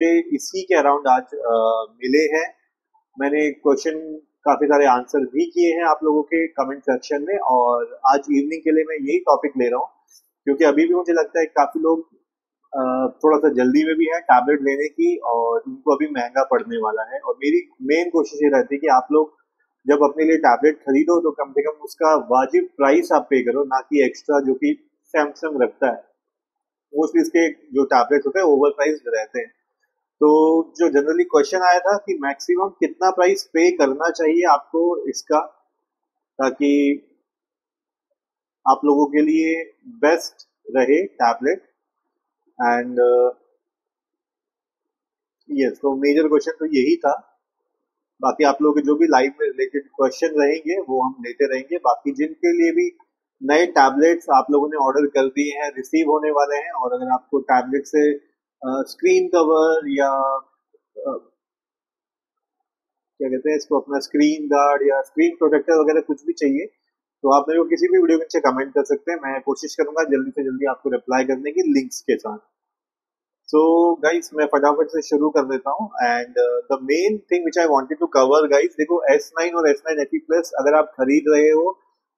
इसी के अराउंड आज मिले हैं। मैंने क्वेश्चन काफी सारे आंसर भी किए हैं आप लोगों के कमेंट सेक्शन में, और आज इवनिंग के लिए मैं यही टॉपिक ले रहा हूँ क्योंकि अभी भी मुझे लगता है काफी लोग थोड़ा सा जल्दी में भी है टैबलेट लेने की, और उनको अभी महंगा पड़ने वाला है। और मेरी मेन कोशिश ये रहती है कि आप लोग जब अपने लिए टैबलेट खरीदो तो कम से कम उसका वाजिब प्राइस आप पे करो, ना कि एक्स्ट्रा जो कि सैमसंग रखता है। मोस्टली इसके जो टैबलेट्स होते हैं ओवर प्राइस रहते हैं। तो जो जनरली क्वेश्चन आया था कि मैक्सिमम कितना प्राइस पे करना चाहिए आपको इसका, ताकि आप लोगों के लिए बेस्ट रहे टैबलेट। एंड यस, तो मेजर क्वेश्चन तो यही था। बाकी आप लोगों के जो भी लाइव में रिलेटेड क्वेश्चन रहेंगे वो हम लेते रहेंगे। बाकी जिनके लिए भी नए टैबलेट्स आप लोगों ने ऑर्डर कर दिए हैं, रिसीव होने वाले हैं, और अगर आपको टैबलेट से स्क्रीन कवर या क्या कहते हैं इसको, अपना स्क्रीन गार्ड या स्क्रीन प्रोटेक्टर वगैरह कुछ भी चाहिए, तो आप मेरे को किसी भी वीडियो के नीचे कमेंट कर सकते हैं। मैं कोशिश करूंगा जल्दी से जल्दी आपको रिप्लाई करने की लिंक्स के साथ। सो गाइस, मैं फटाफट से शुरू कर देता हूँ। And the main thing which I wanted to cover guys, देखो S9 और S9 FE प्लस अगर आप खरीद रहे हो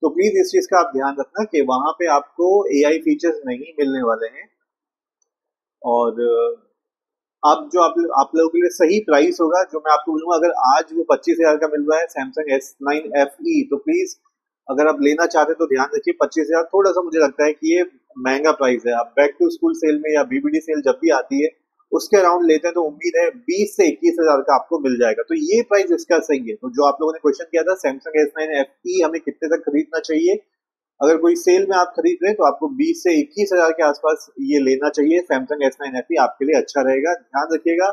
तो प्लीज इस चीज का आप ध्यान रखना कि वहां पे आपको AI फीचर्स नहीं मिलने वाले हैं। और अब जो आप लोगों के लिए सही प्राइस होगा जो मैं आपको बोलूंगा, अगर आज वो 25,000 का मिल रहा है सैमसंग S9 FE, तो प्लीज अगर आप लेना चाहते हैं तो ध्यान रखिए 25,000 थोड़ा सा मुझे लगता है कि ये महंगा प्राइस है। आप बैक टू स्कूल सेल में या BBD सेल जब भी आती है उसके अराउंड लेते हैं तो उम्मीद है 20 से 21,000 का आपको मिल जाएगा। तो ये प्राइस इसका सही है। तो जो आप लोगों ने क्वेश्चन किया था सैमसंग S9 FE हमें कितने तक खरीदना चाहिए, अगर कोई सेल में आप खरीद रहे हैं तो आपको 20 से 21,000 के आसपास ये लेना चाहिए। सैमसंग S9 FE आपके लिए अच्छा रहेगा। ध्यान रखिएगा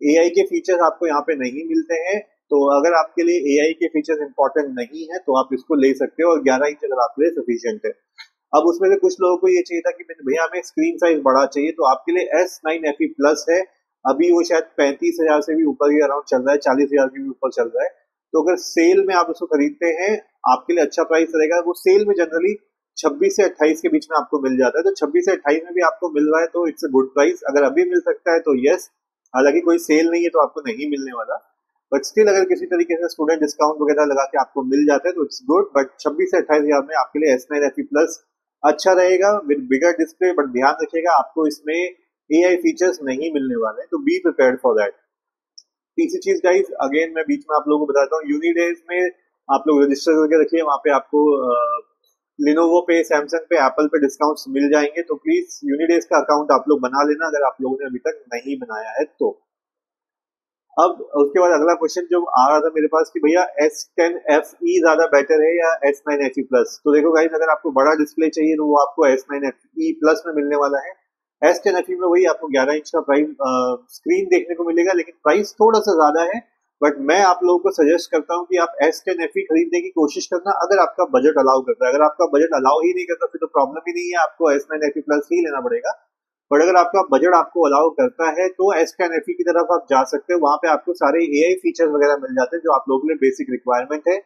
AI के फीचर्स आपको यहाँ पे नहीं मिलते हैं, तो अगर आपके लिए AI के फीचर्स इंपॉर्टेंट नहीं है तो आप इसको ले सकते हो, और 11 इंच अगर आपके लिए सफिशियंट है। अब उसमें से कुछ लोगों को ये चाहिए था कि भैया हमें स्क्रीन साइज बड़ा चाहिए, तो आपके लिए S9 FE प्लस है। अभी वो शायद 35,000 से भी ऊपर ही अराउंड चल रहा है, 40,000 के भी ऊपर चल रहा है। तो अगर सेल में आप उसको खरीदते हैं आपके लिए अच्छा प्राइस रहेगा। वो सेल में जनरली 26 से 28 के बीच में आपको मिल जाता है, तो 26 से 28 में भी आपको मिल रहा है तो इट्स अ गुड प्राइस। अगर अभी मिल सकता है तो यस, हालांकि कोई सेल नहीं है तो आपको नहीं मिलने वाला, बट स्टिल अगर किसी तरीके से स्टूडेंट डिस्काउंट वगैरह लगा के आपको मिल जाता है तो इट्स गुड। बट 26 से 28,000 में आपके लिए S9 FE प्लस अच्छा रहेगा विद बिगर डिस्प्ले। बट ध्यान रखिएगा आपको इसमें AI फीचर्स नहीं मिलने वाले हैं, तो बी प्रिपेयर्ड फॉर दैट। तीसरी चीज गाइस, अगेन मैं बीच में आप लोगों को बताता हूँ, यूनिडेज में आप लोग रजिस्टर करके रखिए। वहां पे आपको लिनोवो पे, सैमसंग पे, एप्पल पे डिस्काउंट्स मिल जाएंगे, तो प्लीज यूनिडेज का अकाउंट आप लोग बना लेना अगर आप लोगों ने अभी तक नहीं बनाया है तो। अब उसके बाद अगला क्वेश्चन जो आ रहा था मेरे पास कि भैया S10 FE ज्यादा बेटर है या S9 FE प्लस। तो देखो गाइस, अगर आपको बड़ा डिस्प्ले चाहिए तो वो आपको S9 FE प्लस में मिलने वाला है। S10 FE में वही आपको 11 इंच का प्राइस स्क्रीन देखने को मिलेगा, लेकिन प्राइस थोड़ा सा ज्यादा है। बट मैं आप लोगों को सजेस्ट करता हूँ कि आप S10 FE खरीदने की कोशिश करना अगर आपका बजट अलाउ करता है। अगर आपका बजट अलाउ ही नहीं करता फिर तो प्रॉब्लम ही नहीं है, आपको S9 FE प्लस ही लेना पड़ेगा। बट अगर आपका बजट आपको अलाउ करता है तो S10 FE की तरफ आप जा सकते हो। वहां पे आपको सारे AI फीचर्स वगैरह मिल जाते हैं जो आप लोगों के लिए बेसिक रिक्वायरमेंट है।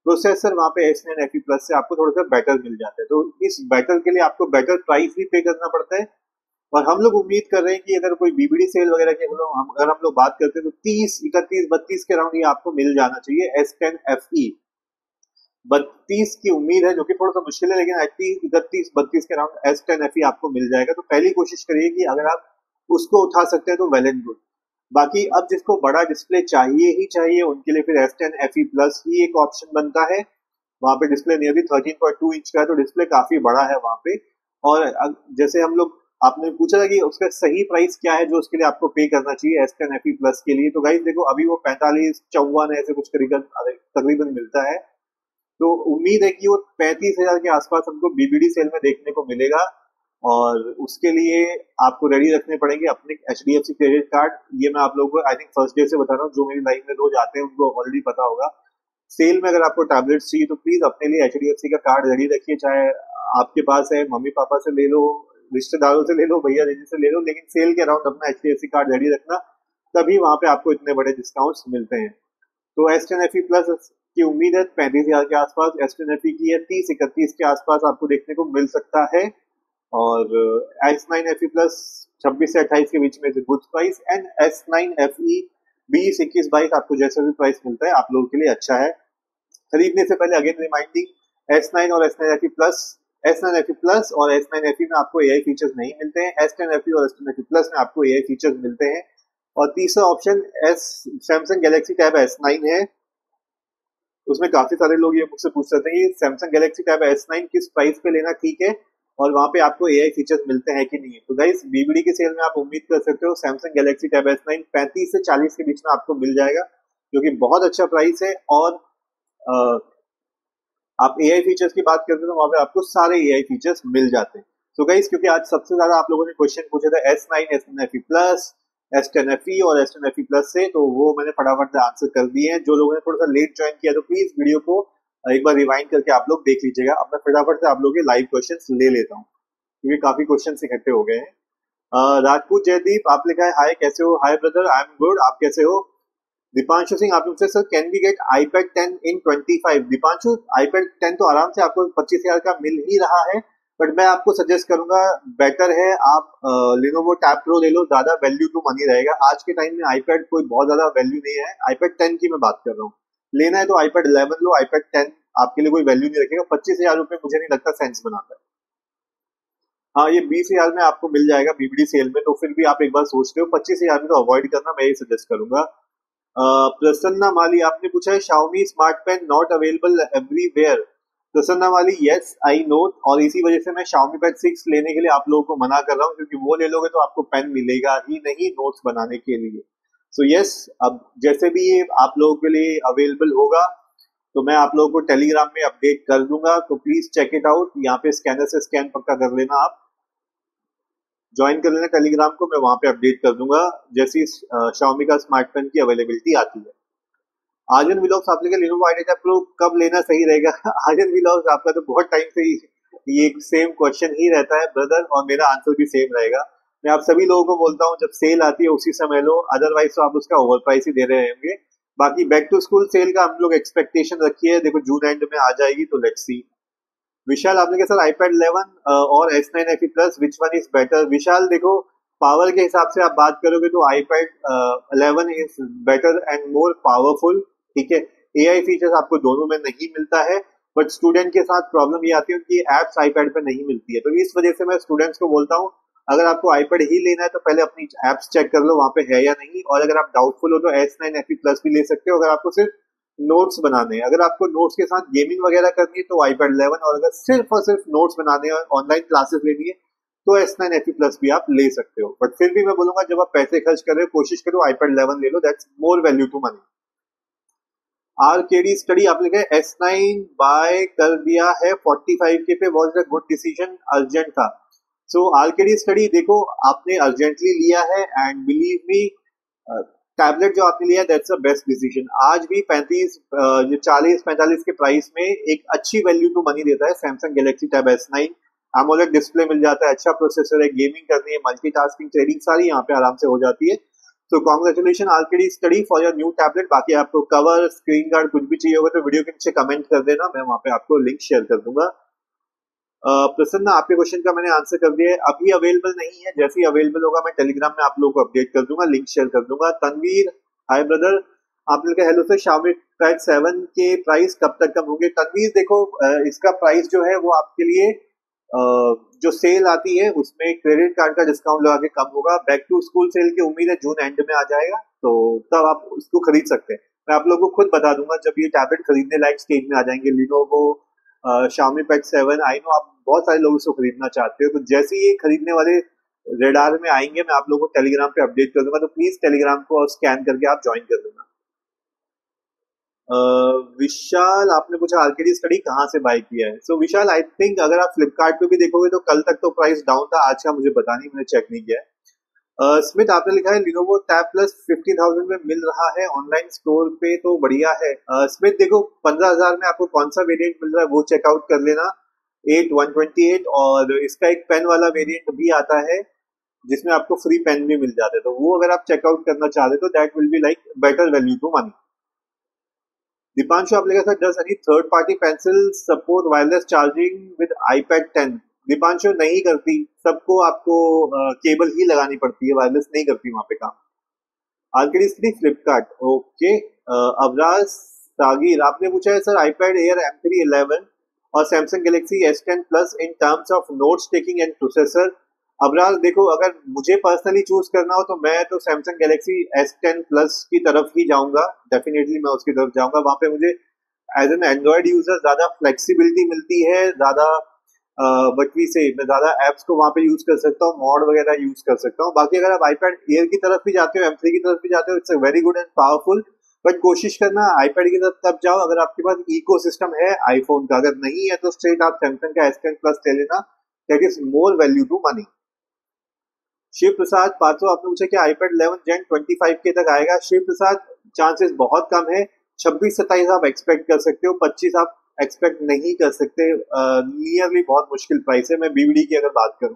प्रोसेसर वहां पे S9 FE प्लस से आपको थोड़ा सा बेटर मिल जाता है, तो इस बेटर के लिए आपको बेटर प्राइस भी पे करना पड़ता है। और हम लोग उम्मीद कर रहे हैं कि अगर कोई BBD सेल वगैरह की अगर हम लोग बात करते हैं तो 30, 31, 32 के अराउंड ये आपको मिल जाना चाहिए S10 FE। 32 की उम्मीद है, जो कि थोड़ा सा मुश्किल है, लेकिन एटलीस्ट 31, 32 के अराउंड S10 FE आपको मिल जाएगा। तो पहली कोशिश करिए कि अगर आप उसको उठा सकते हैं तो वेल एंड गुड। बाकी अब जिसको बड़ा डिस्प्ले चाहिए ही चाहिए उनके लिए फिर S10 FE प्लस ही एक ऑप्शन बनता है। वहां पे डिस्प्ले नियरली 13.2 इंच का है, तो डिस्प्ले काफी बड़ा है वहां पे। और जैसे हम लोग, आपने पूछा था कि उसका सही प्राइस क्या है जो उसके लिए आपको पे करना चाहिए S10 FE प्लस के लिए, तो गाइस देखो अभी वो 45, 54 ऐसे कुछ तकरीबन मिलता है। तो उम्मीद है कि वो 35,000 के आसपास हमको BBD सेल में देखने को मिलेगा। और उसके लिए आपको रेडी रखने पड़ेंगे अपने HDFC क्रेडिट कार्ड। ये मैं आप लोगों को आई थिंक फर्स्ट डे से बता रहा हूँ, जो मेरी लाइफ में रोज आते हैं उनको ऑलरेडी पता होगा। सेल में अगर आपको टैबलेट्स चाहिए तो प्लीज अपने लिए HDFC का कार्ड रेडी रखिए, चाहे आपके पास है मम्मी पापा से ले लो, रिश्तेदारों से ले लो, भैया दीदी से ले लो, लेकिन सेल के अराउंड अपना HDFC कार्ड रेडी रखना, तभी वहां पे आपको इतने बड़े डिस्काउंट्स मिलते हैं। तो S10 FE प्लस की उम्मीद है 35,000 के आसपास, S10 FE की है 30, 31 के आसपास आपको देखने को मिल सकता है। और S9 FE+ 26 से 28 के बीच में good price, and S9 FE 20, 21, 22 आपको जैसा भी प्राइस मिलता है आप लोगों के लिए अच्छा है। खरीदने से पहले अगेन रिमाइंडिंग, S9 और S9 FE+ और S9 FE में आपको AI फीचर्स नहीं मिलते हैं, S10 FE और S10 FE+ में आपको AI फीचर्स मिलते हैं। और तीसरा option Samsung Galaxy tab S9 है। उसमें काफी सारे लोग ये मुझसे पूछ रहे थे कि सैमसंग गैलेक्सी टैब S9 किस प्राइस पे लेना ठीक है और वहां पे आपको AI फीचर्स मिलते हैं कि नहीं। तो गाइस बीबीडी के सेल में आप उम्मीद कर सकते हो सैमसंग गैलेक्सी टैब S9 35 से 40 के बीच में आपको मिल जाएगा, जो कि बहुत अच्छा प्राइस है। और आप AI फीचर्स की बात करते हो तो वहां पे आपको सारे AI फीचर्स मिल जाते हैं। तो गाइस क्योंकि आज सबसे ज्यादा आप लोगों ने क्वेश्चन पूछे थे S9, S9 FE+, S10 FE और S10 FE+ से, तो वो मैंने फटाफट से आंसर कर दिए हैं। जो लोगों ने थोड़ा सा लेट ज्वाइन किया तो प्लीज वीडियो को एक बार रिवाइंड करके आप लोग देख लीजिएगा। अब मैं फटाफट से आप लोगों के लाइव क्वेश्चंस ले लेता हूँ क्योंकि काफी क्वेश्चंस इकट्ठे हो गए हैं। राजपूत जयदीप आप लिखा है हाय कैसे हो। Hi brother, I am good, आप कैसे हो। दीपांशु सिंह आप लोग sir can we get iPad 10 in 25। Deepanshu iPad 10 तो आराम से आपको 25,000 का मिल ही रहा है, बट मैं आपको सजेस्ट करूंगा बेटर है आप Lenovo Tab Pro ले लो, ज्यादा वैल्यू टू मनी रहेगा। आज के टाइम में iPad कोई बहुत ज्यादा वैल्यू नहीं है। iPad 10 की मैं बात कर रहा हूँ, लेना है तो iPad 11 लो, iPad 10 आपके लिए कोई वैल्यू नहीं रखेगा। 25,000 रुपए मुझे नहीं लगता सेंस बनाता है। हाँ ये 20,000 में आपको मिल जाएगा बीबीडी सेल में, तो फिर भी आप एक बार सोचते हो 25,000 में तो अवॉइड करना, मैं ये सजेस्ट करूंगा। प्रसन्ना माली आपने पूछा है Xiaomi smart pen not available everywhere. Prasanna Mali yes I know, और इसी वजह से मैं Xiaomi Pad 6 लेने के लिए आप लोगों को मना कर रहा हूँ, क्योंकि वो ले लोगे तो आपको पेन मिलेगा ही नहीं नोट्स बनाने के लिए। सो यस, अब जैसे भी ये आप लोगों के लिए अवेलेबल होगा तो मैं आप लोगों को टेलीग्राम में अपडेट कर दूंगा, तो प्लीज चेक इट आउट। यहाँ पे स्कैनर से स्कैन पक्का कर लेना, आप ज्वाइन कर लेना टेलीग्राम को, मैं वहां पे अपडेट कर दूंगा जैसी Xiaomi का स्मार्ट पेन की अवेलेबिलिटी आती है। आर्यन व्लॉग्स आप लेके Lenovo IdeaPad Pro कब लेना सही रहेगा। आर्यन व्लॉग्स आपका तो बहुत टाइम से ही ये सेम क्वेश्चन ही रहता है ब्रदर, और मेरा आंसर भी सेम रहेगा। मैं आप सभी लोगों को बोलता हूँ जब सेल आती है उसी समय लो, अदरवाइज तो आप उसका ओवर प्राइस ही दे रहे होंगे। बाकी बैक टू स्कूल सेल का हम लोग एक्सपेक्टेशन रखिए, देखो जून एंड में आ जाएगी तो लेट्स सी। विशाल आपने कहा सर iPad 11 और S9 FE+ which one is better. Vishal देखो पावर के हिसाब से आप बात करोगे तो iPad 11 is better and more powerful, ठीक है। AI फीचर्स आपको दोनों में नहीं मिलता है, बट स्टूडेंट के साथ प्रॉब्लम ये आती है उनकी एप्स iPad पे नहीं मिलती है, तो इस वजह से मैं स्टूडेंट्स को बोलता हूँ अगर आपको iPad ही लेना है तो पहले अपनी एप्स चेक कर लो वहां पे है या नहीं, और अगर आप डाउटफुल हो तो S9 FE+ भी ले सकते हो अगर आपको सिर्फ नोट्स बनाने हैं। अगर आपको नोट्स के साथ गेमिंग वगैरह करनी है तो iPad 11, और अगर सिर्फ और सिर्फ नोट्स बनाने और ऑनलाइन क्लासेस लेनी है तो S9 FE+ भी आप ले सकते हो। बट फिर भी मैं बोलूंगा जब आप पैसे खर्च कर रहे हो कोशिश करो iPad 11 ले लो, that's more value to money. RKD study आप लिखे S9 बाय कर दिया है 45K पे, was a good decision, urgent था। सो आरकेडी स्टडी देखो आपने अर्जेंटली लिया है, एंड बिलीव मी टैबलेट जो आपने लिया दैट्स अ बेस्ट डिसीजन। आज भी 40-45 के प्राइस में एक अच्छी वैल्यू टू मनी देता है Samsung Galaxy tab S9। AMOLED display मिल जाता है, अच्छा प्रोसेसर है, गेमिंग करनी है, मल्टीटास्किंग, ट्रेडिंग सारी यहाँ पे आराम से हो जाती है। तो congratulation RKD study for your new tablet. बाकी आपको कवर स्क्रीन गार्ड कुछ भी चाहिए होगा तो वीडियो के नीचे कमेंट कर देना, मैं वहां पे आपको लिंक शेयर कर दूंगा। प्रसन्न आपके क्वेश्चन का मैंने आंसर कर दिया है, अभी अवेलेबल नहीं है, जैसे ही अवेलेबल होगा मैं टेलीग्राम में आप लोगों को अपडेट कर दूंगा, लिंक शेयर कर दूंगा। तनवीर हाय ब्रदर आप लोग हेलो सर, Xiaomi Pad 7 के प्राइस कब तक कम होंगे। तनवीर देखो इसका प्राइस जो है वो आपके लिए जो सेल आती है उसमें क्रेडिट कार्ड का डिस्काउंट लगा के कम होगा। बैक टू स्कूल सेल की उम्मीद है जून एंड में आ जाएगा, तो तब आप उसको खरीद सकते हैं। मैं आप लोगों को खुद बता दूंगा जब ये टैबलेट खरीदने लायक स्टेज में आ जाएंगे, Lenovo Xiaomi Pad 7। I know आप बहुत सारे लोग इसको खरीदना चाहते हो, तो जैसे ही ये खरीदने वाले रेडार में आएंगे मैं आप लोगों को टेलीग्राम पे अपडेट कर दूंगा, तो प्लीज टेलीग्राम को स्कैन करके आप ज्वाइन कर देना। विशाल आपने पूछा आरकेडी स्टडी कहाँ से बाय किया है। सो विशाल आई थिंक अगर आप फ्लिपकार्ट पे भी देखोगे तो कल तक तो प्राइस डाउन था, आज का मुझे पता नहीं, मैंने चेक नहीं किया है। स्मिथ आपने लिखा है Lenovo Tab Plus 50,000 में मिल रहा है ऑनलाइन स्टोर पे तो बढ़िया है। स्मिथ देखो 15,000 में आपको कौन सा वेरिएंट मिल रहा है वो चेकआउट कर लेना, 8128, और इसका एक पेन वाला वेरिएंट भी आता है जिसमें आपको फ्री पेन भी मिल जाता है, तो वो अगर आप चेकआउट करना चाहते तो that will be like better value to money. Deepanshu आप लेगा sir does any third party pencil support wireless charging with iPad 10। Deepanshu नहीं करती, सबको आपको केबल ही लगानी पड़ती है, वायरलेस नहीं करती वहां पे काम। आरकेडी स्त्री फ्लिपकार्ट, ओके। अवराज सागिर आपने पूछा है सर आईपैड एयर M3 11 और Samsung Galaxy S10 plus in terms of notes taking and processor. Avraj देखो, अगर मुझे पर्सनली चूज करना हो तो मैं तो सैमसंग गैलेक्सी S10 प्लस की तरफ ही जाऊंगा, डेफिनेटली मैं उसकी तरफ जाऊंगा। वहां पे मुझे एज एन एंड्रॉइड यूजर ज्यादा फ्लेक्सिबिलिटी मिलती है, ज्यादा बटवी से मैं ज्यादा एप्स को वहां पे यूज कर सकता हूँ, मॉड वगैरह यूज कर सकता हूँ। बाकी अगर आप आईपैड एयर की तरफ भी जाते हो, M3 की तरफ भी जाते हो, it's a very good and powerful, but कोशिश करना आईपैड की तरफ तब जाओ अगर आपके पास इको सिस्टम है आईफोन का। अगर नहीं है तो स्ट्रेट आप सैमसंग का S10 प्लस ले लेना, that is more value to money. Shiv Prasad Patro आपने पूछा कि आईपैड 11 जेन 25 के तक आएगा। शिव प्रसाद चांसेस बहुत कम है, 26-27 आप एक्सपेक्ट कर सकते हो, 25 आप एक्सपेक्ट नहीं कर सकते, नियरली बहुत मुश्किल प्राइस है। मैं बीवीडी की अगर बात करूं,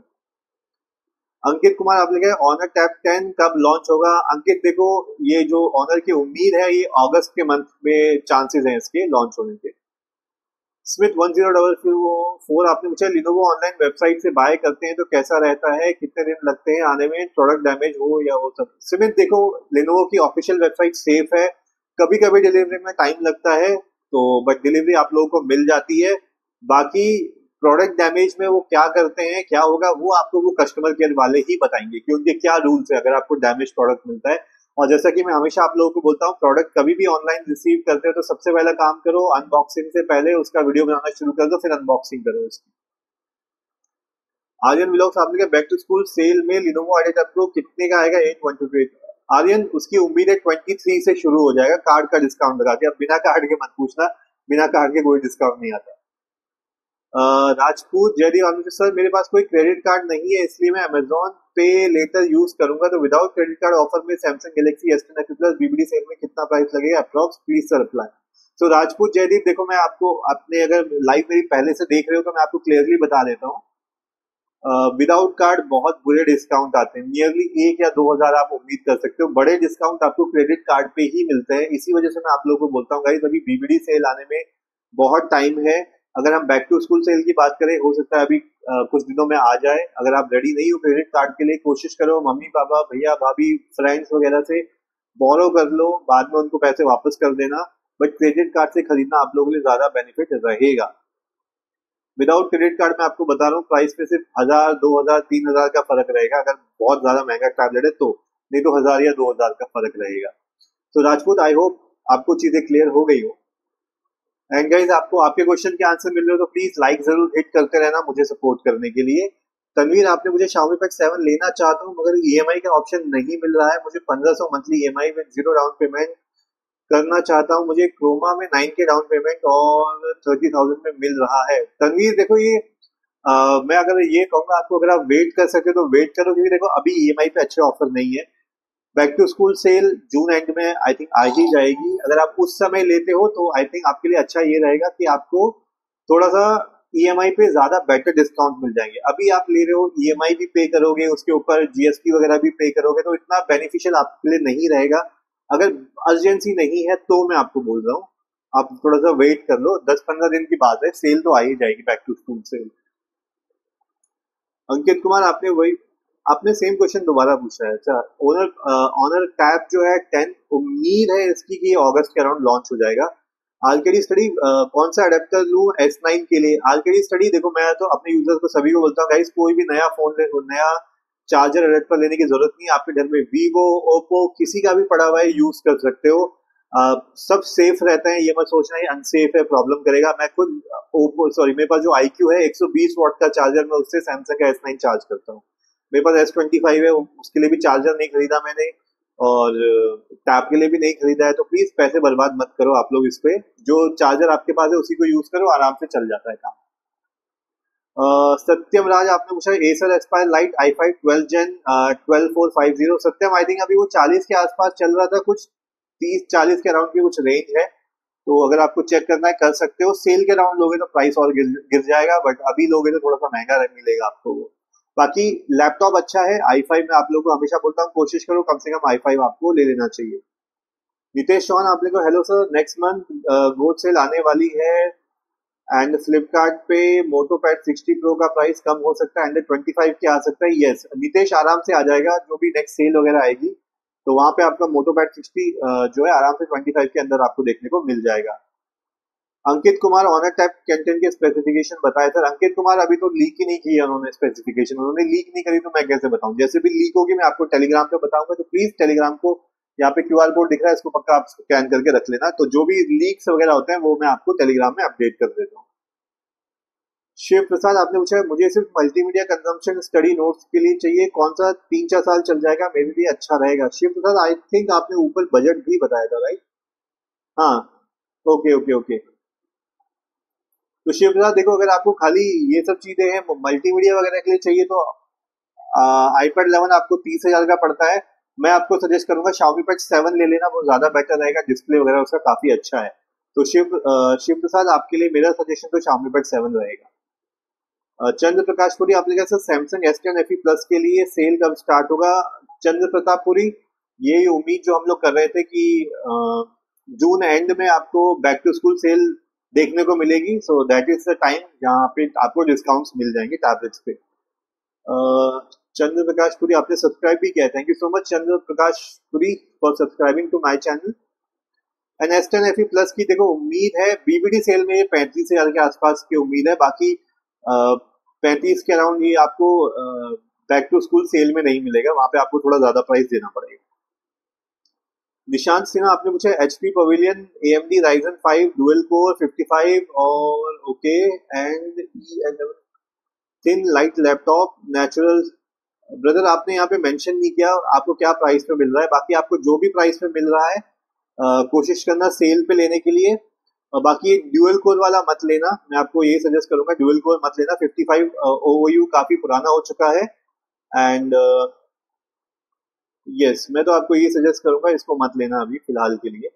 अंकित कुमार आप लिखे ऑनर टैब 10 कब लॉन्च होगा। अंकित देखो, ये जो ऑनर की उम्मीद है ये अगस्त के मंथ में चांसेस हैं इसके लॉन्च होने के। स्मिथ 1044 आपने पूछा लिनोवो ऑनलाइन वेबसाइट से बाय करते हैं तो कैसा रहता है, कितने दिन लगते हैं आने में, प्रोडक्ट डैमेज हो या वो सब। स्मिथ देखो, लिनोवो की ऑफिशियल वेबसाइट सेफ है, कभी कभी डिलीवरी में टाइम लगता है तो बट डिलीवरी आप लोगों को मिल जाती है। बाकी प्रोडक्ट डैमेज में वो क्या करते हैं, क्या होगा, वो आपको वो कस्टमर केयर वाले ही बताएंगे कि उनके क्या रूल्स है अगर आपको डैमेज प्रोडक्ट मिलता है। और जैसा कि मैं हमेशा आप लोगों को बोलता हूँ, प्रोडक्ट कभी भी ऑनलाइन रिसीव करते हो तो सबसे पहला काम करो, अनबॉक्सिंग से पहले उसका वीडियो बनाना शुरू कर दो, फिर अनबॉक्सिंग करो उसकी। आर्यन व्लॉग्स आपने कहा बैक टू स्कूल सेल में लिनोवो आईडिया प्रो कितने का आएगा 8128। आर्यन उसकी उम्मीद है 23 से शुरू हो जाएगा कार्ड का डिस्काउंट लगा के। अब बिना कार्ड के मत पूछना, बिना कार्ड के कोई डिस्काउंट नहीं आता। राजपूत जयदीप आपने सर मेरे पास कोई क्रेडिट कार्ड नहीं है इसलिए मैं अमेजोन पे लेटर यूज करूंगा तो विदाउट क्रेडिट कार्ड ऑफर में Samsung Galaxy S10 plus BBD sale में कितना प्राइस लगेगा अप्रॉक्स, प्लीज सर अप्लाई। तो राजपूत जयदीप देखो, मैं आपको अपने अगर लाइव मेरी पहले से देख रहे हो तो मैं आपको क्लियरली बता देता हूँ, विदाउट कार्ड बहुत बुरे डिस्काउंट आते हैं, नियरली 1 या 2 हजार आप उम्मीद कर सकते हो। बड़े डिस्काउंट आपको क्रेडिट कार्ड पे ही मिलते हैं, इसी वजह से मैं आप लोगों को बोलता हूँ गाइस अभी बीबीडी सेल आने में बहुत टाइम है। अगर हम बैक टू स्कूल सेल की बात करें, हो सकता है अभी कुछ दिनों में आ जाए। अगर आप रेडी नहीं हो क्रेडिट कार्ड के लिए, कोशिश करो मम्मी पापा भैया भाभी फ्रेंड्स वगैरह से बोरो कर लो, बाद में उनको पैसे वापस कर देना, बट क्रेडिट कार्ड से खरीदना आप लोगों के लिए ज्यादा बेनिफिट रहेगा। विदाउट क्रेडिट कार्ड में आपको बता रहा हूँ प्राइस में सिर्फ 1000, 2000, 3000 का फर्क रहेगा, अगर बहुत ज्यादा महंगा टैबलेट है तो, नहीं तो 1000 या 2000 का फर्क रहेगा। तो राजपूत आई होप आपको चीजें क्लियर हो गई हो। एंड गाइस आपको आपके क्वेश्चन के आंसर मिल रहे हो तो प्लीज लाइक जरूर हिट करते रहना मुझे सपोर्ट करने के लिए। तनवीर आपने मुझे Xiaomi Pad 7 लेना चाहता हूँ मगर ईएमआई का ऑप्शन नहीं मिल रहा है, मुझे 1500 मंथली ईएमआई में 0 डाउन पेमेंट करना चाहता हूँ, मुझे क्रोमा में 9K डाउन पेमेंट और 30,000 में मिल रहा है। तनवीर देखो ये मैं अगर ये कहूंगा आपको, अगर आप वेट कर सकते हो तो वेट करो, क्योंकि देखो अभी ईएमआई पे अच्छे ऑफर नहीं है। Back to school sale June end में आई थिंक आ ही जाएगी, अगर आप उस समय लेते हो तो आई थिंक आपके लिए अच्छा ये रहेगा कि आपको थोड़ा सा ईएमआई पे ज्यादा बेटर डिस्काउंट मिल जाएंगे। अभी आप ले रहे हो ईएमआई भी पे करोगे, उसके ऊपर जीएसटी वगैरह भी पे करोगे, तो इतना बेनिफिशियल आपके लिए नहीं रहेगा। अगर अर्जेंसी नहीं है तो मैं आपको बोल रहा हूँ आप थोड़ा सा वेट कर लो, 10-15 दिन की बात है, सेल तो आ ही जाएगी back to school cell. Ankit Kumar आपने सेम क्वेश्चन दोबारा पूछा है। अच्छा, ऑनर टैब जो है 10 उम्मीद है इसकी कि अगस्त के अराउंड लॉन्च हो जाएगा। आरकेडी स्टडी कौन सा अडेप्टर लूं S9 के लिए। आरकेडी स्टडी देखो, मैं तो अपने यूजर्स को सभी को बोलता हूँ गाइस कोई भी नया फोन ले, नया चार्जर अडेप्टर लेने की जरूरत नहीं है। आपके घर में वीवो ओप्पो किसी का भी पड़ा हुआ है, यूज कर सकते हो, सब सेफ रहता है, ये मत सोचना ये अनसेफ है प्रॉब्लम करेगा। मैं खुद ओप्पो सॉरी मेरे पास जो IQ है 120 वॉट का चार्जर, मैं उससे सैमसंग का S9 चार्ज करता हूँ। मेरे पास S25 है, उसके लिए भी चार्जर नहीं खरीदा मैंने और टैब के लिए भी नहीं खरीदा है, तो प्लीज पैसे बर्बाद मत करो आप लोग इस पे, जो चार्जर आपके पास है उसी को यूज करो, आराम से चल जाता है काम। सत्यम राज आपने पूछा Acer Aspire Lite i5 12 gen 12450। Satyam I think अभी वो 40 के आसपास चल रहा था, कुछ 30-40 के अराउंड की कुछ रेंज है, तो अगर आपको चेक करना है कर सकते हो। सेल के राउंड लोगे तो प्राइस और गिर जाएगा, बट अभी लोगे तो थोड़ा सा महंगा मिलेगा आपको वो। बाकी लैपटॉप अच्छा है, i5 में आप लोगों को हमेशा बोलता हूँ कोशिश करो कम से कम i5 आपको ले लेना चाहिए। नितेश चौहान आपने को हेलो सर नेक्स्ट मंथ गोड सेल आने वाली है, एंड फ्लिपकार्ट पे मोटो पैड 60 प्रो का प्राइस कम हो सकता है, अंडर 25 के आ सकता है। यस नितेश, आराम से आ जाएगा, जो भी नेक्स्ट सेल वगैरह आएगी तो वहां पे आपका मोटो पैड 60 जो है आराम से 25 के अंदर आपको देखने को मिल जाएगा। Ankit Kumar honour tap content के स्पेसिफिकेशन बताए सर। अंकित कुमार अभी तो लीक ही नहीं किया उन्होंने स्पेसिफिकेशन, उन्होंने लीक नहीं करी तो मैं कैसे बताऊं। जैसे भी लीक होगी मैं आपको टेलीग्राम पे बताऊंगा, तो प्लीज टेलीग्राम को यहाँ पे क्यूआर कोड दिख रहा है, इसको पक्का आप स्कैन करके रख लेना। तो जो भी लीक्स वगैरह होते हैं वो मैं आपको टेलीग्राम में अपडेट कर देता हूँ। शिव प्रसाद आपने पूछा मुझे सिर्फ मल्टीमीडिया कंजम्पशन स्टडी नोट्स के लिए चाहिए, कौन सा 3-4 साल चल जाएगा, मेरे लिए अच्छा रहेगा। शिव प्रसाद आई थिंक आपने ऊपर बजट भी बताया था राइट? हाँ, ओके ओके ओके। तो शिव प्रसाद देखो, अगर आपको खाली ये सब चीजें हैं मल्टीमीडिया वगैरह के लिए चाहिए तो आईपैड 11 आपको 30,000 का पड़ता है। मैं आपको सजेस्ट करूंगा Xiaomi Pad 7 ले लेना, वो ज्यादा बेटर रहेगा, डिस्प्ले वगैरह उसका काफी अच्छा है। तो शिव प्रसाद आपके लिए मेरा सजेशन तो Xiaomi Pad 7 रहेगा। चंद्र प्रकाशपुरी आपने कहा sir Samsung S10 FE plus के लिए सेल कब स्टार्ट होगा? चंद्र प्रतापपुरी, ये उम्मीद जो हम लोग कर रहे थे कि जून एंड में आपको बैक टू स्कूल सेल देखने को मिलेगी, so that is the time जहाँ पे आपको डिस्काउंट्स मिल जाएंगे टैबलेट्स पे। चंद्र प्रकाश पुरी आपने सब्सक्राइब भी किया है, thank you so much Chandra Prakash Puri for subscribing to my channel. And S10 FE plus की देखो उम्मीद है बीबीडी सेल में 35,000 के आसपास की उम्मीद है, बाकी 35 के अराउंड ये आपको बैक टू स्कूल सेल में नहीं मिलेगा, वहां पे आपको थोड़ा ज्यादा प्राइस देना पड़ेगा। निशांत सिन्हा आपने पूछा HP pavilion AMD Ryzen 5 dual core 55 और okay and thin light laptop natural. Brother आपने यहाँ पे मेंशन नहीं किया आपको क्या प्राइस पे मिल रहा है, बाकी आपको जो भी प्राइस पे मिल रहा है कोशिश करना सेल पे लेने के लिए। बाकी ड्यूअल कोर वाला मत लेना, मैं आपको ये सजेस्ट करूंगा, ड्यूअल कोर मत लेना। 55 OOU काफी पुराना हो चुका है एंड यस मैं तो आपको ये सजेस्ट करूंगा, इसको मत लेना अभी फिलहाल के लिए।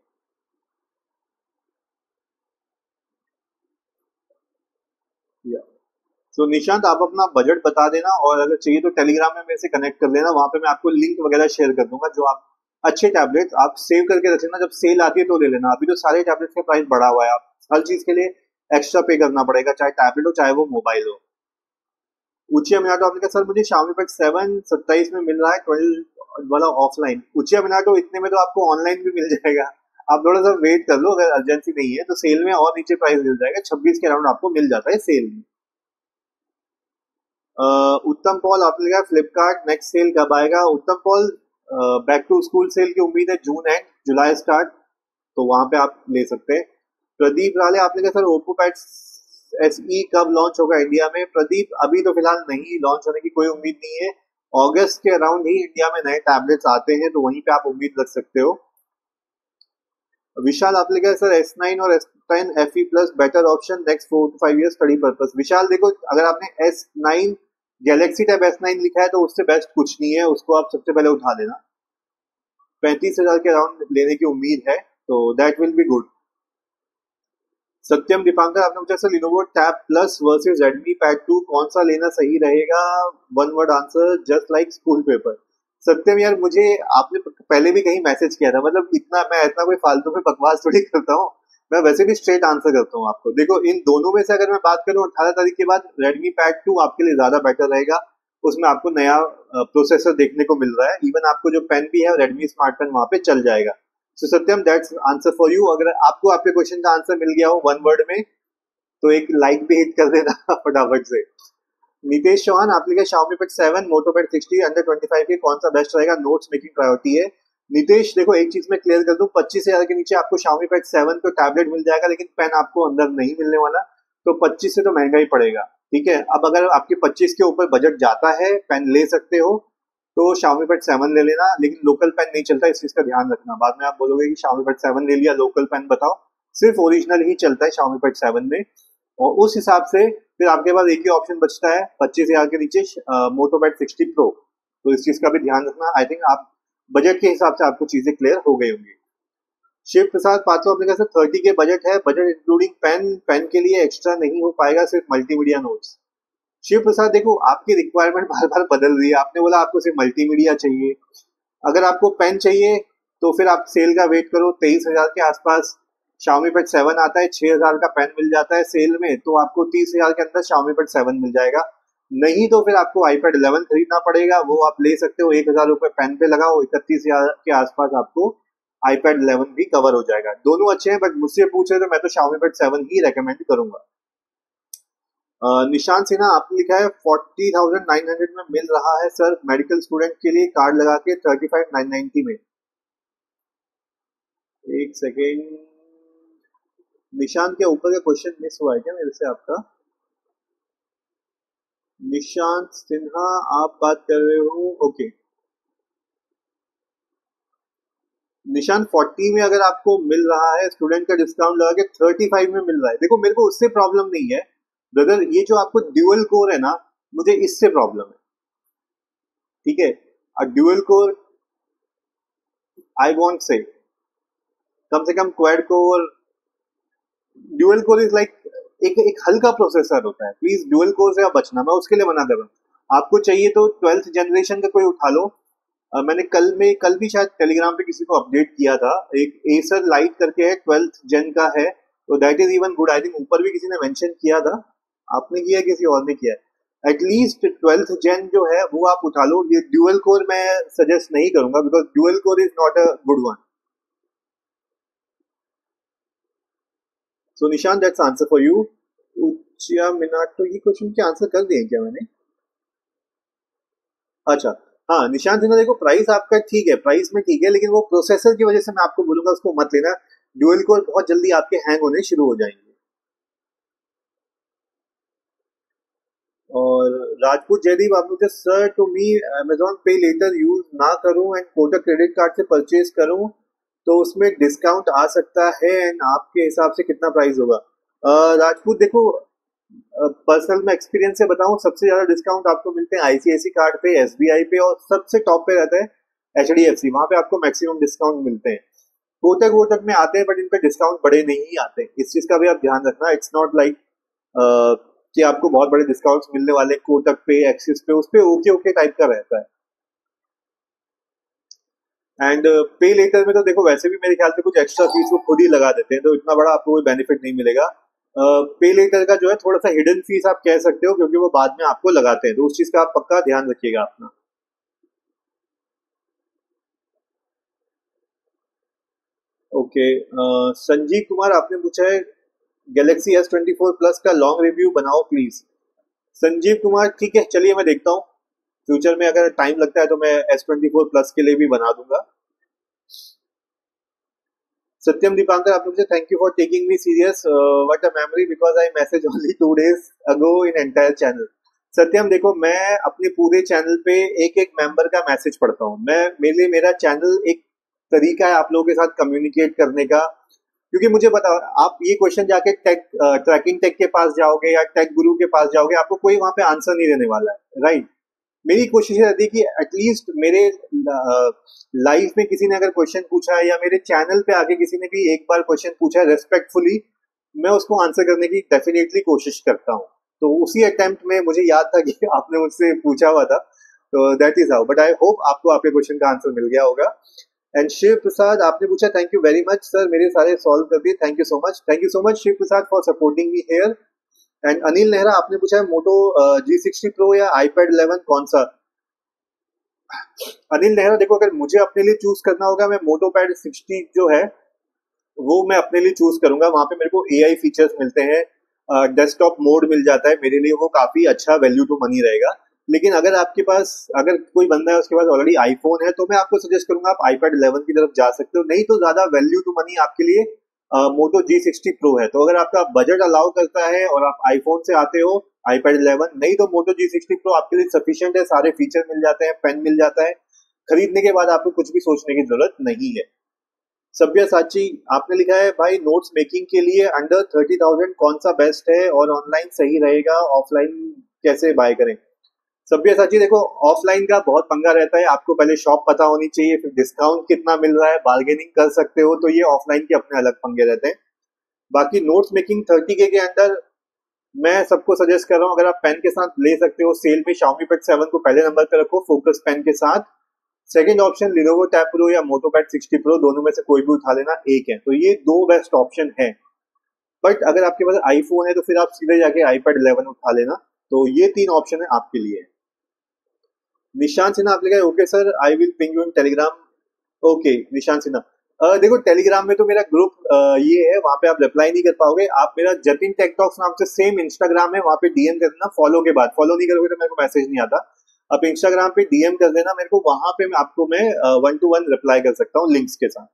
तो निशांत आप अपना बजट बता देना और अगर चाहिए तो टेलीग्राम में मेरे से कनेक्ट कर लेना, वहां पे मैं आपको लिंक वगैरह शेयर कर दूंगा। जो आप अच्छे टैबलेट आप सेव करके रख लेना, जब सेल आती है तो ले लेना। अभी तो सारे टैबलेट्स का प्राइस बढ़ा हुआ है, आप हर चीज के लिए एक्स्ट्रा पे करना पड़ेगा, चाहे टैबलेट हो चाहे वो मोबाइल हो। उचिया मिनाटो आपने कहा सर मुझे Xiaomi Pad 7 27 में मिल रहा है 12 वाला ऑफलाइन। उचिया मिनाटो इतने में तो आपको ऑनलाइन भी मिल जाएगा, आप थोड़ा सा वेट कर लो, अगर अर्जेंसी नहीं है तो सेल में और नीचे प्राइस मिल जाएगा, 26 के अराउंड आपको मिल जाता है सेल में। उत्तम पॉल आपने कहा फ्लिपकार्ट नेक्स्ट सेल कब आएगा? Uttam Paul back to school sale की उम्मीद है जून एंड जुलाई स्टार्ट, तो वहां पे आप ले सकते हैं। प्रदीप राले आपने कहा सर ओप्पो पैड SE कब लॉन्च होगा इंडिया में? प्रदीप अभी तो फिलहाल नहीं लॉन्च होने की कोई उम्मीद नहीं है, अगस्त के अराउंड ही इंडिया में नए टैबलेट्स आते हैं, तो वहीं पे आप उम्मीद रख सकते हो। विशाल आपने कहा सर S9 और S10 FE plus better option next 4 to 5 years study purpose. Vishal देखो, अगर आपने S9 गैलेक्सी टैब S9 लिखा है तो उससे बेस्ट कुछ नहीं है, उसको आप सबसे पहले उठा लेना। 35,000 के अराउंड लेने की उम्मीद है, तो that will be good. Satyam Dipankar आपने पूछा sir Lenovo tab plus versus Redmi Pad 2 कौन सा लेना सही रहेगा? One word answer just like school paper. Satyam यार मुझे आपने पहले भी कहीं मैसेज किया था, मतलब मैं इतना कोई फालतू में बकवास थोड़ी करता हूँ, मैं वैसे भी स्ट्रेट आंसर करता हूँ आपको। देखो इन दोनों में से अगर मैं बात करूँ 18 तारीख के बाद Redmi Pad 2 आपके लिए ज्यादा बेटर रहेगा, उसमें आपको नया प्रोसेसर देखने को मिल रहा है, इवन आपको जो पेन भी है Redmi स्मार्ट पेन वहां पे चल जाएगा। सो सत्यम दैट्स आंसर फॉर यू। अगर आपको आपके क्वेश्चन का आंसर मिल गया हो वन वर्ड में तो एक लाइक भी हिट कर देना फटाफट से। नितेश चौहान आपने कहा Xiaomi Pad 7 मोटो पैड 60 अंडर 25 के कौन सा बेस्ट रहेगा? नोट्स मेकिंग प्रायोरिटी है। नितेश देखो एक चीज मैं क्लियर कर दूं, 25,000 के नीचे आपको Xiaomi Pad 7 तो टैबलेट मिल जाएगा, लेकिन पेन आपको अंदर नहीं मिलने वाला, तो 25 से तो महंगा ही पड़ेगा। ठीक है, अब अगर आपके 25 के ऊपर बजट जाता है, पेन ले सकते हो तो Xiaomi Pad 7 ले लेना, लेकिन लोकल पेन नहीं चलता, इस चीज का ध्यान रखना। बाद में आप बोलोगे कि Xiaomi Pad 7 ले लिया, लोकल पेन बताओ, सिर्फ ओरिजिनल ही चलता है Xiaomi Pad 7 में। और उस हिसाब से फिर आपके पास एक ही ऑप्शन बचता है 25,000 के नीचे मोटो पैड 60 प्रो, तो इस चीज का भी ध्यान रखना। आई थिंक आप बजट के हिसाब से आपको चीजें क्लियर हो गई होंगी। शिव प्रसाद पात्रो अपने कहा 30 के बजट है, बजट इंक्लूडिंग पेन के लिए एक्स्ट्रा नहीं हो पाएगा, सिर्फ मल्टीमीडिया नोट्स। शिव प्रसाद देखो आपकी रिक्वायरमेंट बार बार बदल रही है, आपने बोला आपको सिर्फ मल्टीमीडिया चाहिए, अगर आपको पेन चाहिए तो फिर आप सेल का वेट करो 23,000 के आसपास Xiaomi Pad 7 आता है, 6,000 का पेन मिल जाता है सेल में, तो आपको 30,000 के अंदर Xiaomi Pad 7 मिल जाएगा। नहीं तो फिर आपको iPad 11 खरीदना पड़ेगा, वो आप ले सकते हो, 1,000 रुपए पेन पे लगाओ, 31,000 के आसपास आपको iPad 11 भी कवर हो जाएगा। दोनों अच्छे हैं, बट मुझसे पूछे तो मैं तो Xiaomi Pad 7 ही रेकमेंड करूंगा। निशांत सिन्हा आपने लिखा है 40,900 में मिल रहा है सर मेडिकल स्टूडेंट के लिए कार्ड लगा के 35,990 में। एक सेकेंड, निशांत के ऊपर का क्वेश्चन मिस हुआ है क्या मेरे से आपका? निशांत सिन्हा आप बात कर रहे हो, ओके। निशांत 40 में अगर आपको मिल रहा है स्टूडेंट का डिस्काउंट लगा के 35 में मिल रहा है, देखो मेरे को उससे प्रॉब्लम नहीं है ब्रदर, ये जो आपको ड्यूअल कोर है ना, मुझे इससे प्रॉब्लम है, ठीक है। Dual core I want say, कम से कम quad core, dual core is like एक हल्का प्रोसेसर होता है, प्लीज ड्यूअल कोर से आप बचना, मैं उसके लिए मना कर रहा हूँ। आपको चाहिए तो 12th जनरेशन का कोई उठा लो। मैंने कल भी शायद टेलीग्राम पे किसी को अपडेट किया था, एक एसर लाइट करके है 12th जेन का है, तो that is even good. I think ऊपर भी किसी ने मेंशन किया था, आपने किया किसी और ने किया, एटलीस्ट 12th जेन जो है वो आप उठा लो। ये ड्यूअल कोर मैं सजेस्ट नहीं करूंगा, because dual core is not a good one. So Nishant, that's answer for you. उचिया Minato, ये क्वेश्चन के आंसर कर दिए क्या मैंने? अच्छा, हाँ निशांत सिन्हा, देखो प्राइस आपका ठीक है, प्राइस में ठीक है, लेकिन वो प्रोसेसर की वजह से मैं आपको बोलूंगा उसको मत लेना। ड्यूअल कोर बहुत जल्दी आपके हैंग होने शुरू हो जाएंगे। और राजपूत जयदीप आप मुझे, सर टू मी अमेजोन पे लेटर यूज ना करूं एंड कोटक क्रेडिट कार्ड से परचेज करूं तो उसमें डिस्काउंट आ सकता है, एंड आपके हिसाब से कितना प्राइस होगा? राजपूत देखो, पर्सनल में एक्सपीरियंस से बताऊं, सबसे ज्यादा डिस्काउंट आपको मिलते हैं आईसीआईसी कार्ड पे, एसबीआई पे, और सबसे टॉप पे रहता है एचडीएफसी, वहां पे आपको मैक्सिमम डिस्काउंट मिलते हैं। कोटक वोटक में आते हैं, बट इन पे डिस्काउंट बड़े नहीं आते, इस चीज का भी आप ध्यान रखना। इट्स नॉट लाइक कि आपको बहुत बड़े डिस्काउंट्स मिलने वाले कोटक पे, एक्सिस पे, उस पे ओके ओके टाइप का रहता है। एंड पे लेटर में तो देखो वैसे भी मेरे ख्याल से कुछ एक्स्ट्रा फीस वो खुद ही लगा देते हैं, तो इतना बड़ा आपको कोई बेनिफिट नहीं मिलेगा। पे लेटर का जो है थोड़ा सा हिडन फीस आप कह सकते हो, क्योंकि वो बाद में आपको लगाते हैं, तो उस चीज का आप पक्का ध्यान रखिएगा अपना। ओके, संजीव कुमार आपने पूछा है गैलेक्सी S24 प्लस का लॉन्ग रिव्यू बनाओ प्लीज। संजीव कुमार, ठीक है, चलिए मैं देखता हूँ, फ्यूचर में अगर टाइम लगता है तो मैं S24 प्लस के लिए भी बना दूंगा। सत्यम दीपांकर आपने पूछा, thank you for taking me serious, what a memory because I message only 2 days ago in entire channel. Satyam देखो, मैं अपने पूरे चैनल पे एक एक मेंबर का मैसेज पढ़ता हूँ। मैं, मेरे लिए मेरा चैनल एक तरीका है आप लोगों के साथ कम्युनिकेट करने का, क्योंकि मुझे पता, आप ये क्वेश्चन जाके टेक ट्रैकिंग टेक के पास जाओगे या टेक गुरु के पास जाओगे, आपको कोई वहां पे आंसर नहीं देने वाला है, राइट। मेरी कोशिश रहती है कि एटलीस्ट मेरे लाइफ में किसी ने अगर क्वेश्चन पूछा है, या मेरे चैनल पे आके किसी ने भी एक बार क्वेश्चन पूछा है रेस्पेक्टफुली, मैं उसको आंसर करने की डेफिनेटली कोशिश करता हूँ। तो उसी अटेम्प्ट में मुझे याद था कि आपने मुझसे पूछा हुआ था, तो that is how, but I hope आपको आपके क्वेश्चन का आंसर मिल गया होगा। एंड शिव प्रसाद आपने पूछा, thank you very much sir, मेरे सारे सॉल्व कर दिए, thank you so much, thank you so much Shiv Prasad for supporting me here. And Anil Nehra आपने पूछा है मोटो G60 Pro या iPad 11 कौन सा? अनिल नेहरा देखो, अगर मुझे अपने लिए चूज करना होगा, मैं मोटो पैड 60 जो है वो मैं अपने लिए चूज करूंगा। वहां पे मेरे को एआई फीचर्स मिलते हैं, डेस्कटॉप मोड मिल जाता है, मेरे लिए वो काफी अच्छा वैल्यू टू मनी रहेगा। लेकिन अगर आपके पास, अगर कोई बंदा है उसके पास ऑलरेडी आईफोन है, तो मैं आपको सजेस्ट करूंगा आप iPad 11 की तरफ जा सकते हो, नहीं तो ज्यादा वैल्यू टू मनी आपके लिए मोटो G60 Pro है। तो अगर आपका बजट अलाउ करता है और आप आईफोन से आते हो, iPad 11, नहीं तो मोटो G60 Pro आपके लिए सफिशियंट है, सारे फीचर मिल जाते हैं, पेन मिल जाता है, खरीदने के बाद आपको कुछ भी सोचने की जरूरत नहीं है। सभ्य साची आपने लिखा है, भाई नोट्स मेकिंग के लिए अंडर 30,000 कौन सा बेस्ट है और ऑनलाइन सही रहेगा, ऑफलाइन कैसे बाय करें? सभ्य साची देखो, ऑफलाइन का बहुत पंगा रहता है, आपको पहले शॉप पता होनी चाहिए, फिर डिस्काउंट कितना मिल रहा है, बार्गेनिंग कर सकते हो, तो ये ऑफलाइन के अपने अलग पंगे रहते हैं। बाकी नोट्स मेकिंग 30K के अंदर मैं सबको सजेस्ट कर रहा हूँ, अगर आप पेन के साथ ले सकते हो, सेल में Xiaomi Pad 7 को पहले नंबर पे रखो फोकस पेन के साथ, second option Lenovo Tab Pro या MotoPad 60 Pro, दोनों में से कोई भी उठा लेना, एक है। तो ये दो बेस्ट ऑप्शन है। बट अगर आपके पास आईफोन है तो फिर आप सीधे जाके iPad 11 उठा लेना। तो ये तीन ऑप्शन है आपके लिए। निशांत सिन्हा आपने कहा okay sir, I will ping you in Telegram. Okay Nishant Sinha, देखो टेलीग्राम में तो मेरा ग्रुप ये है, वहां पे आप रिप्लाई नहीं कर पाओगे। आप मेरा जतिन टेकटॉक्स नाम से सेम इंस्टाग्राम है, वहां पे डीएम कर देना फॉलो के बाद। फॉलो नहीं करोगे तो मेरे को मैसेज नहीं आता। आप इंस्टाग्राम पे डीएम कर देना मेरे को, वहां पे मैं 1-to-1 रिप्लाई कर सकता हूँ लिंक्स के साथ।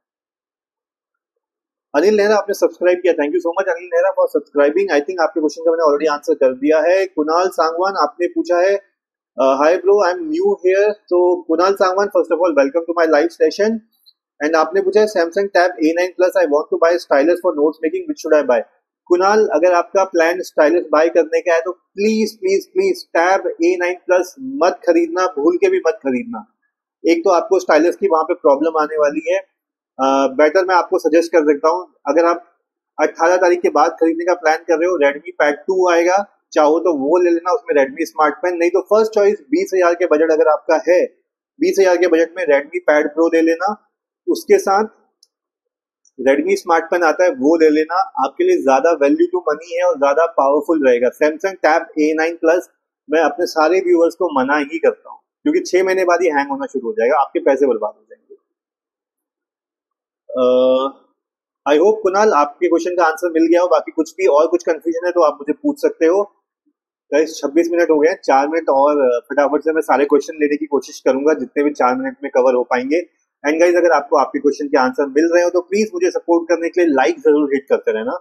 अनिल नेहरा आपने सब्सक्राइब किया, thank you so much Anil Nehra for subscribing. I think आपके क्वेश्चन का मैंने ऑलरेडी आंसर कर दिया है। कुणाल सांगवान आपने पूछा है hi bro I am new here. तो Kunal Sangwan, first of all welcome to my live session. And आपने पूछा है Samsung tab A9 plus I want to buy stylus for notes making, which should I buy. Kunal, अगर आपका plan stylus buy करने का है तो please please please tab A9 plus मत खरीदना, भूल के भी मत खरीदना। एक तो आपको स्टाइलस की वहां पे प्रॉब्लम आने वाली है। बेटर मैं आपको सजेस्ट कर सकता हूँ, अगर आप 18 तारीख के बाद खरीदने का प्लान कर रहे हो, Redmi Pad 2 आएगा, चाहो तो वो ले लेना, उसमें Redmi स्मार्ट पेन। नहीं तो फर्स्ट चॉइस 20,000 के बजट अगर आपका है, 20,000 के बजट में Redmi Pad Pro ले लेना, उसके साथ Redmi स्मार्ट पेन आता है वो ले लेना। आपके लिए ज्यादा वैल्यू टू मनी है और ज्यादा पावरफुल रहेगा। सैमसंग टैब A9 प्लस मैं अपने सारे व्यूअर्स को मना ही करता हूँ, क्योंकि 6 महीने बाद ही हैंग होना शुरू हो जाएगा, आपके पैसे बर्बाद हो जाएंगे। आई होप कुणाल आपके क्वेश्चन का आंसर मिल गया हो। बाकी कुछ भी और कुछ कंफ्यूजन है तो आप मुझे पूछ सकते हो। गाइस 26 मिनट हो गए हैं, 4 मिनट और फटाफट से मैं सारे क्वेश्चन लेने की कोशिश करूंगा जितने भी 4 मिनट में कवर हो पाएंगे। एंड गाइस, अगर आपको आपके क्वेश्चन के आंसर मिल रहे हो तो प्लीज मुझे सपोर्ट करने के लिए लाइक जरूर हिट करते रहना।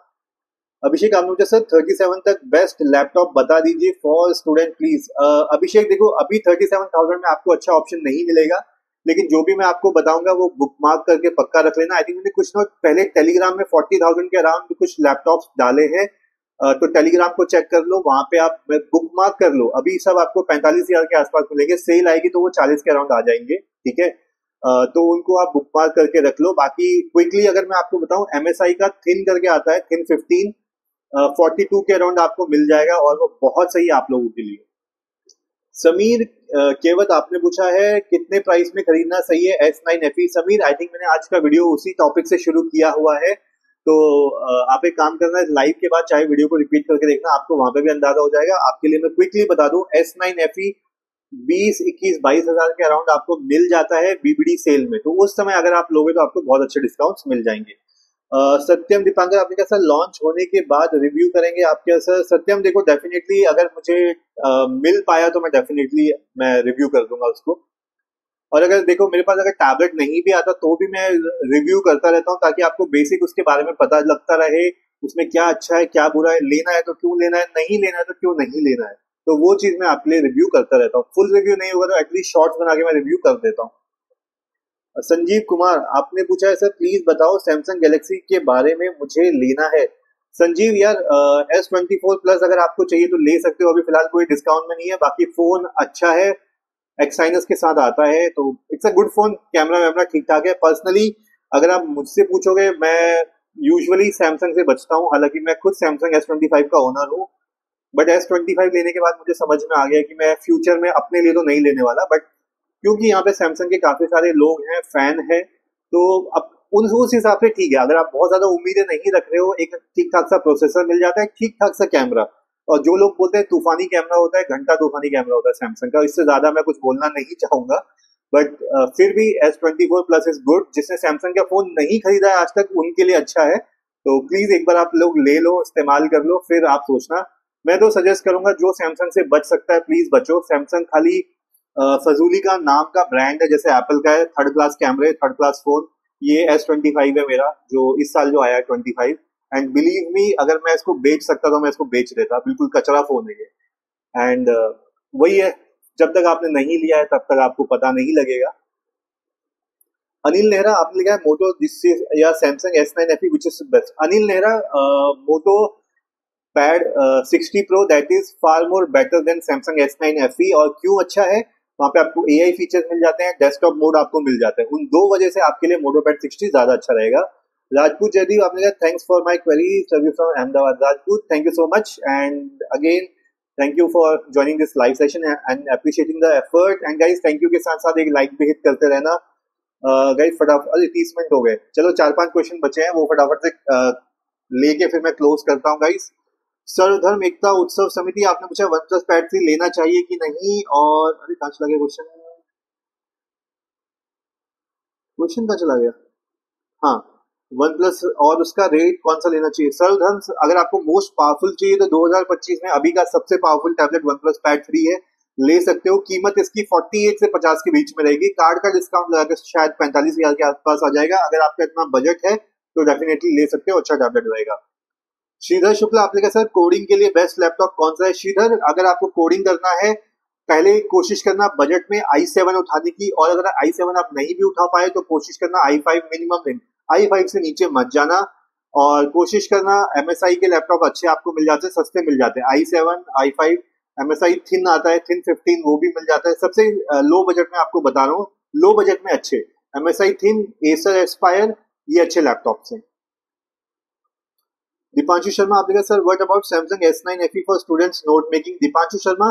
अभिषेक आपने मुझे सर 37 तक बेस्ट लैपटॉप बता दीजिए फॉर स्टूडेंट प्लीज। अभिषेक देखो, अभी 37,000 में आपको अच्छा ऑप्शन नहीं मिलेगा, लेकिन जो भी मैं आपको बताऊंगा वो बुक मार्क करके पक्का रख लेना। आई थिंक मैंने कुछ नोट पहले टेलीग्राम में 40,000 के अराउंड कुछ लैपटॉप्स डाले हैं, तो टेलीग्राम को चेक कर लो, वहां पे आप बुक मार्क कर लो। अभी सब आपको 45,000 के आसपास मिलेंगे, सेल आएगी तो वो 40 के अराउंड आ जाएंगे, ठीक है। तो उनको आप बुक मार्क करके रख लो। बाकी क्विकली अगर मैं आपको बताऊं, MSI का थिन करके आता है, थिन 15 42 के अराउंड आपको मिल जाएगा, और वो बहुत सही है आप लोगों के लिए। समीर केवत आपने पूछा है कितने प्राइस में खरीदना सही है S9 FE। Sameer, I think मैंने आज का वीडियो उसी टॉपिक से शुरू किया हुआ है, तो आप एक काम करना, लाइव के बाद चाहे वीडियो को रिपीट करके देखना, आपको वहां पे भी अंदाजा हो जाएगा। आपके लिए मैं क्विकली बता दूं, S9 FE 20-21-22 हजार के अराउंड आपको मिल जाता है BBD सेल में। तो उस समय अगर आप लोगे तो आपको बहुत अच्छे डिस्काउंट्स मिल जाएंगे। सत्यम दीपांकर आपने कहा सर लॉन्च होने के बाद रिव्यू करेंगे आप क्या। सर सत्यम देखो, डेफिनेटली अगर मुझे मिल पाया तो मैं डेफिनेटली मैं रिव्यू कर दूंगा उसको। और अगर देखो मेरे पास अगर टैबलेट नहीं भी आता तो भी मैं रिव्यू करता रहता हूँ, ताकि आपको बेसिक उसके बारे में पता लगता रहे, उसमें क्या अच्छा है क्या बुरा है, लेना है तो क्यों लेना है, नहीं लेना है तो क्यों नहीं लेना है। तो वो चीज मैं आपके लिए रिव्यू करता रहता हूँ। फुल रिव्यू नहीं होगा तो एटलीस्ट शॉर्ट्स बना के मैं रिव्यू कर देता हूँ। संजीव कुमार आपने पूछा है सर प्लीज बताओ सैमसंग गैलेक्सी के बारे में, मुझे लेना है। संजीव यार, S24 प्लस अगर आपको चाहिए तो ले सकते हो, अभी फिलहाल कोई डिस्काउंट में नहीं है। बाकी फोन अच्छा है, एक्साइनस के साथ आता है, तो it's a good phone. Camera वैमरा ठीक ठाक है। पर्सनली अगर आप मुझसे पूछोगे, मैं यूजुअली सैमसंग से बचता हूँ, हालांकि मैं खुद सैमसंग S25 का ओनर हूँ। बट S25 लेने के बाद मुझे समझ में आ गया कि मैं फ्यूचर में अपने लिए तो नहीं लेने वाला, बट क्योंकि यहाँ पे सैमसंग के काफी सारे लोग हैं, फैन है, तो अब उस हिसाब से ठीक है। अगर आप बहुत ज्यादा उम्मीदें नहीं रख रहे हो, एक ठीक ठाक सा प्रोसेसर मिल जाता है, ठीक ठाक सा कैमरा, और जो लोग बोलते हैं तूफानी कैमरा होता है, घंटा तूफानी कैमरा होता है सैमसंग का, इससे ज्यादा मैं कुछ बोलना नहीं चाहूंगा। बट फिर भी S24 प्लस इज गुड। जिसने सैमसंग का फोन नहीं खरीदा है आज तक, उनके लिए अच्छा है। तो प्लीज एक बार आप लोग ले लो, इस्तेमाल कर लो, फिर आप सोचना। मैं तो सजेस्ट करूंगा जो सैमसंग से बच सकता है प्लीज बचो। सैमसंग खाली फजूली का नाम का ब्रांड है, जैसे एप्पल का है, थर्ड क्लास कैमरे, थर्ड क्लास फोन। ये S25 है मेरा, जो इस साल जो आया है 25। एंड बिलीव मी, अगर मैं इसको बेच सकता तो मैं इसको बेच देता, बिल्कुल कचरा फोन है ये। एंड वही है, जब तक आपने नहीं लिया है तब तक आपको पता नहीं लगेगा। अनिल नेहरा आपने लिखा है मोटो या Samsung S9 FE which is best. Anil Nehra, Moto Pad 60 pro that is far more better than Samsung S9 FE। और क्यों अच्छा है, वहां पे आपको AI फीचर्स मिल जाते हैं, डेस्कटॉप मोड आपको मिल जाता है। उन दो वजह से आपके लिए मोटो पैड 60 ज्यादा अच्छा रहेगा। राजपूत जयदीप आपने कहा thanks for my query, service from Ahmedabad. Rajput thank you so much. And again thank you for joining this live session and appreciating the effort. And guys thank you के साथ साथ एक लाइक भी हिट करते रहना। गाइस फटाफट, अरे 30 मिनट हो गए, चलो 4-5 क्वेश्चन बचे हैं, वो फटाफट से लेके फिर मैं क्लोज करता हूँ गाइस। सर्वधर्म एकता उत्सव समिति, आपने पूछा वन प्लस पैड 3 लेना चाहिए कि नहीं, और अरे कहाँ चला गया क्वेश्चन, क्वेश्चन कहाँ चला गया, हाँ वन प्लस और उसका रेट कौन सा लेना चाहिए। सर्वधर्म, अगर आपको मोस्ट पावरफुल चाहिए तो 2025 में अभी का सबसे powerful tablet one plus pad 3 है, ले सकते हो। कीमत इसकी 48 से 50 के बीच में रहेगी, कार्ड का डिस्काउंट लगाकर शायद 45,000 के आसपास आ जाएगा। अगर आपका इतना बजट है तो डेफिनेटली ले सकते हो, अच्छा टैबलेट रहेगा। श्रीधर शुक्ला, आपने कहा सर कोडिंग के लिए बेस्ट लैपटॉप कौन सा है। श्रीधर, अगर आपको कोडिंग करना है, पहले कोशिश करना बजट में i7 उठाने की, और अगर i7 आप नहीं भी उठा पाए तो कोशिश करना i5 मिनिमम लें, i5 से नीचे मत जाना। और कोशिश करना MSI के लैपटॉप अच्छे आपको मिल जाते हैं, सस्ते मिल जाते हैं, i7 i5 MSI थिन आता है, थिन 15 वो भी मिल जाता है। सबसे लो बजट में आपको बता रहा हूँ, लो बजट में अच्छे MSI थिन, Acer एस्पायर, ये अच्छे लैपटॉप्स हैं। दीपांशु शर्मा, आपने कहा sir what about Samsung S9 FE for students note making. Deepanshu Sharma,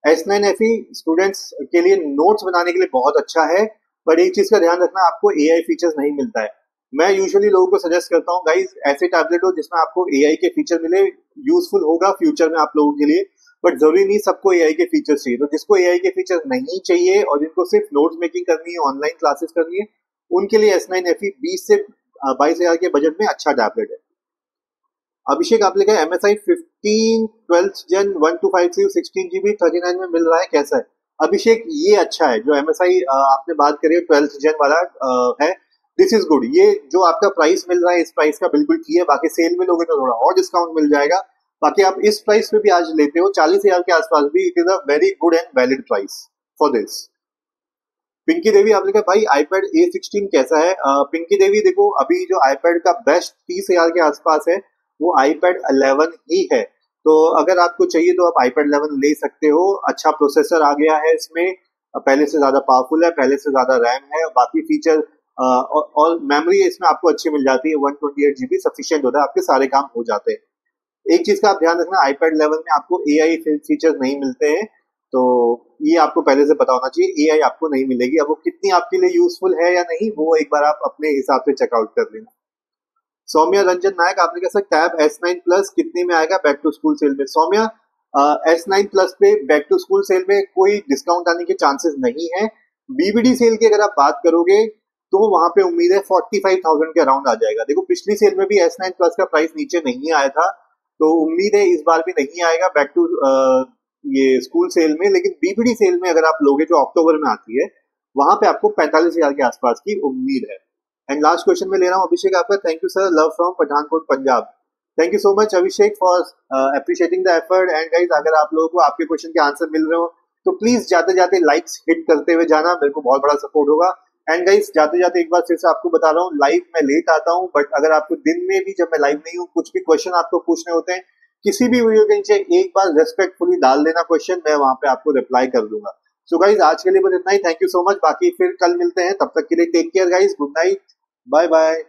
S9 FE students के लिए नोट्स बनाने के लिए बहुत अच्छा है, पर एक चीज का ध्यान रखना, आपको AI फीचर्स नहीं मिलता है। मैं यूजुअली लोगों को सजेस्ट करता हूँ गाइस, ऐसे टैबलेट हो जिसमें आपको AI के फीचर मिले, यूजफुल होगा फ्यूचर में आप लोगों के लिए, बट जरूरी नहीं सबको AI के फीचर्स चाहिए। तो जिसको AI के फीचर नहीं चाहिए और जिनको सिर्फ नोट्स मेकिंग करनी है, ऑनलाइन क्लासेस करनी है, उनके लिए S9 FE 20 से 22,000 के बजट में अच्छा टैबलेट है। अभिषेक, आप लिखा MSI 15 12th Gen 1253 16GB 39 में मिल रहा है, कैसा है। अभिषेक, ये अच्छा है, जो MSI आपने बात करी 12th Gen वाला है, दिस इज गुड। ये जो आपका प्राइस मिल रहा है इस प्राइस का बिल्कुल ठीक है, बाकी सेल में लोगे तो थोड़ा और डिस्काउंट मिल जाएगा। बाकी आप इस प्राइस पे भी आज लेते हो 40,000 के आसपास भी, it is a very good and valid price for this. Pinky Devi, आपने कहा भाई iPad A16 कैसा है। पिंकी देवी देखो, अभी जो iPad का बेस्ट 30,000 के आसपास है वो iPad 11 ही है, तो अगर आपको चाहिए तो आप iPad 11 ले सकते हो। अच्छा प्रोसेसर आ गया है इसमें, पहले से ज्यादा पावरफुल है, पहले से ज्यादा रैम है, बाकी फीचर और मेमोरी इसमें आपको अच्छी मिल जाती है, 128GB सफिशिएंट होता है, आपके सारे काम हो जाते हैं। एक चीज का आप ध्यान रखना, iPad 11 में आपको AI फीचर्स नहीं मिलते हैं, तो ये आपको पहले से पता होना चाहिए, AI आपको नहीं मिलेगी। अब वो कितनी आपके लिए यूजफुल है या नहीं, वो एक बार आप अपने हिसाब से चेकआउट कर लेना। सौम्या रंजन नायक, आपने कहा सर टैब S9 प्लस कितने में आएगा बैक टू स्कूल सेल में। सौम्या, S9 प्लस पे बैक टू स्कूल सेल में कोई डिस्काउंट आने के चांसेस नहीं है। BBD सेल की अगर आप बात करोगे तो वहां पे उम्मीद है 45,000 के अराउंड आ जाएगा। देखो पिछली सेल में भी S9 प्लस का प्राइस नीचे नहीं आया था, तो उम्मीद है इस बार भी नहीं आएगा बैक टू ये स्कूल सेल में। लेकिन BBD सेल में अगर आप लोगे जो अक्टूबर में आती है, वहां पे आपको 45,000 के आसपास की उम्मीद है। एंड लास्ट क्वेश्चन में ले रहा हूँ अभिषेक आपका, thank you sir, love from Pathankot Punjab. Thank you so much Abhishek for appreciating the effort. And guys, अगर आप लोगों को आपके क्वेश्चन के आंसर मिल रहे हो तो प्लीज जाते जाते लाइक्स हिट करते हुए जाना, मेरे को बहुत बड़ा सपोर्ट होगा। एंड गाइस, जाते जाते एक बार फिर से आपको बता रहा हूँ, लाइव मैं लेट आता हूँ, बट अगर आपको दिन में भी जब मैं लाइव नहीं हूँ कुछ भी क्वेश्चन आपको पूछने होते हैं, किसी भी वीडियो के नीचे एक बार रेस्पेक्टफुली डाल देना क्वेश्चन, मैं वहां पे आपको रिप्लाई कर दूंगा। सो गाइस, आज के लिए बस इतना ही, थैंक यू सो मच, बाकी फिर कल मिलते हैं, तब तक के लिए take care guys, good night, bye bye.